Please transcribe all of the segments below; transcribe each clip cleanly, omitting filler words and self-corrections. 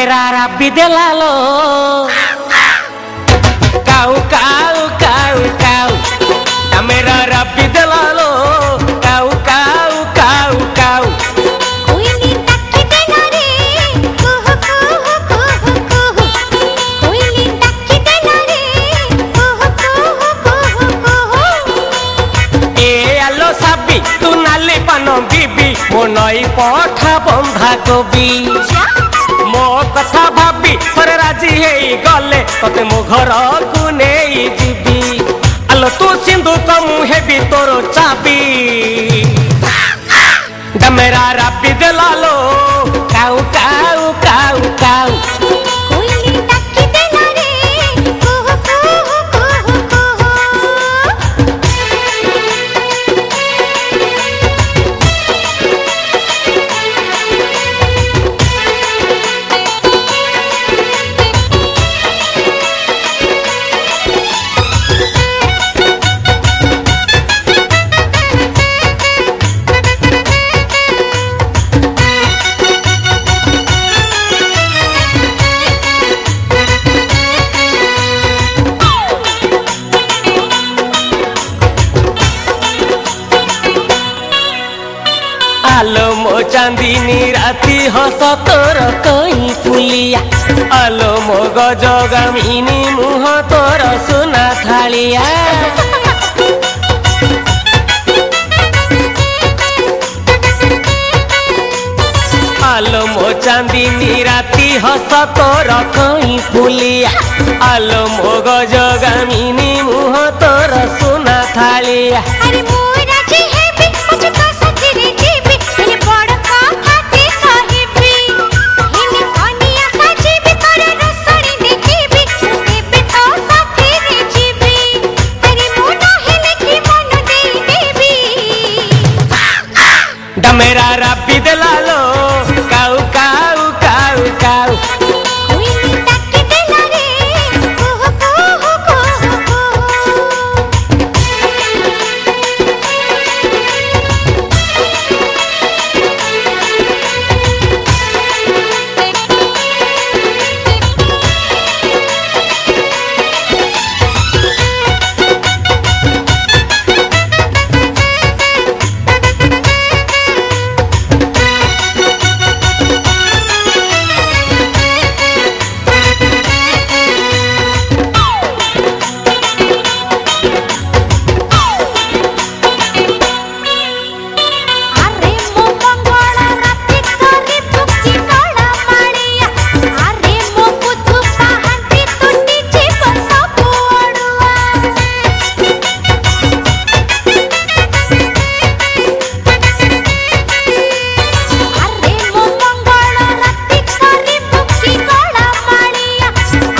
डमेरा राबी देलालो काऊ काऊ काऊ काऊ डमेरा राबी देलालो काऊ काऊ काऊ काऊ कोयली टक्की देला रे कुहू कुहू कुहू कुहू कोयली टक्की देला रे कुहू कुहू कुहू कुहू ए आलो साबी तू नाली पानो बीबी मो नई पठा बंधा कबी मो कथा भाबी थोड़े राजी हेई गले तते मो घर को नहीं जीबी आलो तू सिंधु कमु हेबी तोर चाबी डमेरा राबी देलालो काऊ काऊ काऊ काऊ कोयली टक्की देला रे कुहू कुहू कुहू कुहू आलो मो चांदीनी राती हस तोर कई पुलिया आलो मो गजगामिनी मुह तोर सुना थालिया आलो मो चांदीनी राती हस तोर कई पुलिया आलो मो गजगामिनी मुह तोर सुना थालिया अरे मोरा जी हेबी मुझे तो सखीरे जीबी तेरे बड़ कथाते कहिबी हिने कनिया सजीबी तोरे रसड़ी देखिबी तेबे तो सखीरे जीबी अरे मोना हेले की मन देई देबी डमेरा राबी देलालो काऊ काऊ काऊ काऊ कोयली टक्की देला रे कुहू कुहू कुहू कुहू अरे मो मंगल राती करी पुकी कळा माळिया अरे मो बुधु पाहंती तुटी जीव सब ओडुआ अरे मो मंगल राती करी पुकी कळा माळिया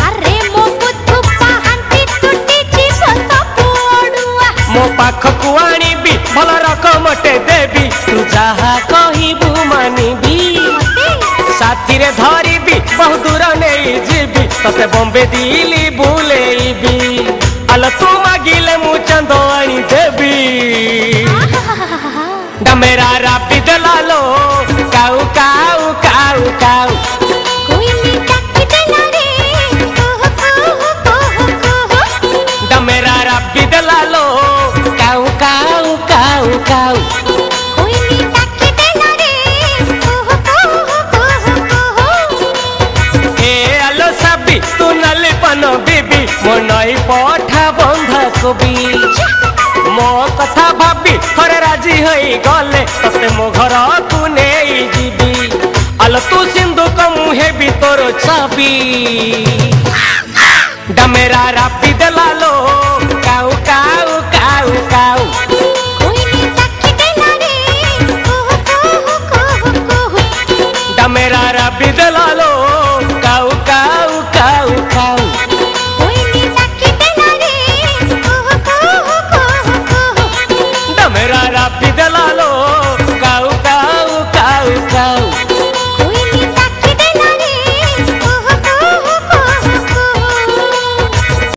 अरे मो बुधु पाहंती तुटी जीव सब ओडुआ मो पाखकु आनिबी भल रकमटे देबी तू जहा कहिबू मानिबी साथी रे धरिबी बहु दूर नहीं जीबी तते बॉम्बे दिल्ली बुलेबी आलो तू मागिले मु चंद आनी देबी डमेरा राबी देलालो काऊ काऊ काऊ काऊ कोयली टक्की देला रे कुहू कुहू कुहू कुहू डमेरा राबी देलालो काऊ काऊ काऊ काऊ कोयली टक्की देला रे कुहू कुहू कुहू कुहू ए आलो साबी तू नाली पानो बीबी मो नई पठा बंधा कबी मो कथा भाबी थोड़े राजी होई गले तते मो घर को नहीं जीबी आलो तू सिंधु कमु हेबी तोर चाबी डमेरा राबी